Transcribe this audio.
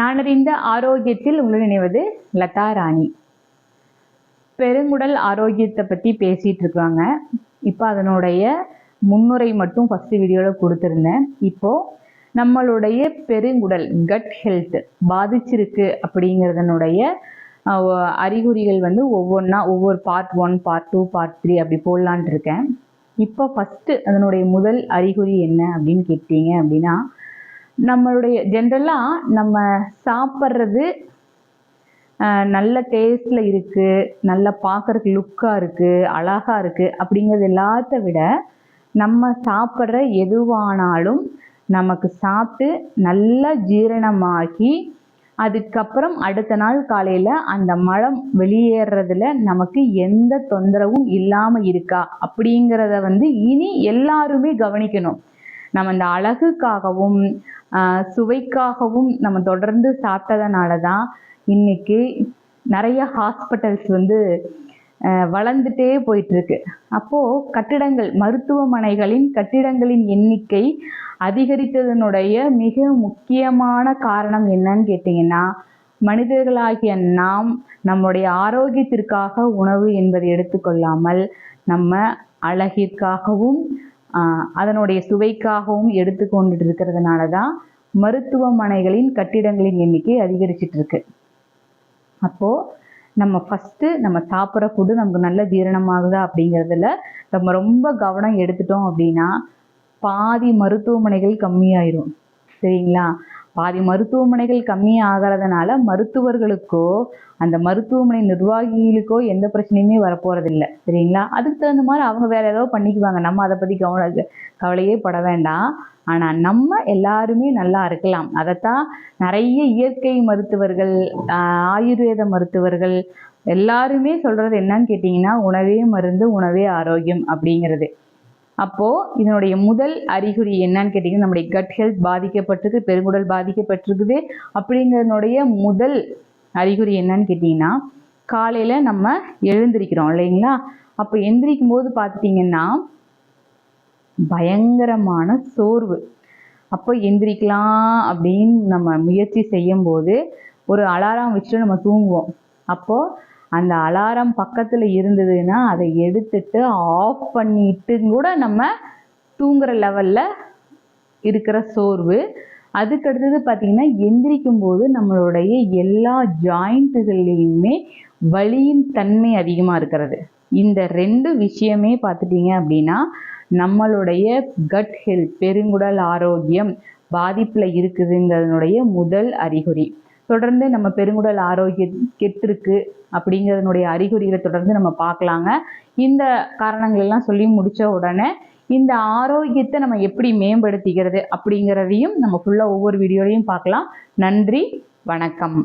நானறிந்த ஆரோக்கியத்தில் உங்களை நினைவது லதா ராணி. பெருங்குடல் ஆரோக்கியத்தை பற்றி பேசிகிட்டு இருக்காங்க. இப்போ அதனுடைய முன்னுரை மட்டும் ஃபஸ்ட்டு வீடியோவில் கொடுத்துருந்தேன். இப்போது நம்மளுடைய பெருங்குடல் கட் ஹெல்த் பாதிச்சிருக்கு அப்படிங்கிறதனுடைய அறிகுறிகள் ஒவ்வொன்றா ஒவ்வொரு பார்ட் 1, பார்ட் 2, பார்ட் 3 அப்படி போடலான்ட்டு இருக்கேன். இப்போ ஃபஸ்ட்டு அதனுடைய முதல் அறிகுறி என்ன அப்படின்னு கேட்டீங்க அப்படின்னா, நம்மளுடைய ஜென்ரலாக நம்ம சாப்பிட்றது நல்ல டேஸ்டில் இருக்குது, நல்லா பார்க்குறதுக்கு லுக்காக இருக்குது, அழகாக இருக்குது அப்படிங்கிறது எல்லாத்த விட நம்ம சாப்பிட்ற எதுவானாலும் நமக்கு சாப்பிட்டு நல்லா ஜீரணமாகி அதுக்கப்புறம் அடுத்த நாள் காலையில் அந்த மலம் வெளியேறதுல நமக்கு எந்த தொந்தரவும் இல்லாமல் இருக்கா அப்படிங்கிறத இனி எல்லாருமே கவனிக்கணும். நம்ம இந்த அழகுக்காகவும் சுவைக்காகவும் நம்ம தொடர்ந்து சாப்பிட்டதுனால தான் இன்னைக்கு நிறைய ஹாஸ்பிட்டல்ஸ் வளர்ந்துட்டே போயிட்டுருக்கு. அப்போது கட்டிடங்கள், மருத்துவமனைகளின் கட்டிடங்களின் எண்ணிக்கை அதிகரித்ததனுடைய மிக முக்கியமான காரணம் என்னன்னு கேட்டிங்கன்னா, மனிதர்களாகிய நாம் நம்முடைய ஆரோக்கியத்திற்காக உணவு என்பதை எடுத்துக்கொள்ளாமல் நம்ம அழகிற்காகவும் அதனுடைய சுவைக்காகவும் எடுத்துக்கொண்டுட்டு இருக்கிறதுனால தான் மருத்துவமனைகளின் கட்டிடங்களின் எண்ணிக்கை அதிகரிச்சிட்டு இருக்கு. அப்போது நம்ம ஃபஸ்ட்டு நம்ம சாப்பிட்ற ஃபுட்டு நமக்கு நல்ல ஜீரணமாகுதா அப்படிங்கிறதுல நம்ம ரொம்ப கவனம் எடுத்துட்டோம் அப்படின்னா பாதி மருத்துவமனைகள் கம்மியாயிரும். சரிங்களா? பாதி மருத்துவமனைகள் கம்மியாகிறதுனால மருத்துவர்களுக்கோ அந்த மருத்துவமனை நிர்வாகிகளுக்கோ எந்த பிரச்சனையுமே வரப்போகிறதில்ல. சரிங்களா? அதுக்கு தகுந்த மாதிரி அவங்க வேறு ஏதோ பண்ணிக்குவாங்க. நம்ம அதை பற்றி கவலையே பட வேண்டாம். ஆனால் நம்ம எல்லாருமே நல்லா இருக்கலாம். அதைத்தான் நிறைய இயற்கை மருத்துவர்கள், ஆயுர்வேத மருத்துவர்கள் எல்லாருமே சொல்கிறது என்னன்னு கேட்டிங்கன்னா, உணவே மருந்து, உணவே ஆரோக்கியம் அப்படிங்கிறது. அப்போது இதனுடைய முதல் அறிகுறி என்னன்னு கேட்டிங்கன்னா, நம்முடைய கட் ஹெல்த் பாதிக்கப்பட்டிருக்கு, பெருங்குடல் பாதிக்கப்பட்டிருக்குது அப்படிங்கிறதுனுடைய முதல் அறிகுறி என்னன்னு கேட்டிங்கன்னா, காலையில் நம்ம எழுந்திருக்கிறோம் இல்லைங்களா? அப்போ எந்திரிக்கும் போது பார்த்துட்டிங்கன்னா பயங்கரமான சோர்வு. அப்போ எந்திரிக்கலாம் அப்படின்னு நம்ம முயற்சி செய்யும்போது ஒரு அலாரம் வச்சுட்டு நம்ம தூங்குவோம். அப்போது அந்த அலாரம் பக்கத்தில் இருந்ததுன்னா அதை எடுத்துட்டு ஆஃப் பண்ணிட்டு கூட நம்ம தூங்குற லெவலில் இருக்கிற சோர்வு. அதுக்கடுத்தது பார்த்திங்கன்னா, எந்திரிக்கும் போது நம்மளுடைய எல்லா ஜாயிண்ட்டுகள்லேயுமே வலியின் தன்மை அதிகமாக இருக்கிறது. இந்த 2 விஷயமே பார்த்துட்டிங்க அப்படின்னா நம்மளுடைய கட் ஹெல்த், பெருங்குடல் ஆரோக்கியம் பாதிப்பில் இருக்குதுங்கிறதுனுடைய முதல் அறிகுறி. தொடர்ந்து நம்ம பெருங்குடல் ஆரோக்கியம் கெட்டிருக்கு அப்படிங்கிறதுனுடைய அறிகுறிகளை தொடர்ந்து நம்ம பார்க்கலாங்க. இந்த காரணங்கள் எல்லாம் சொல்லி முடித்த உடனே இந்த ஆரோக்கியத்தை நம்ம எப்படி மேம்படுத்திக்கிறது அப்படிங்கிறதையும் நம்ம ஃபுல்லாக ஒவ்வொரு வீடியோலையும் பார்க்கலாம். நன்றி, வணக்கம்.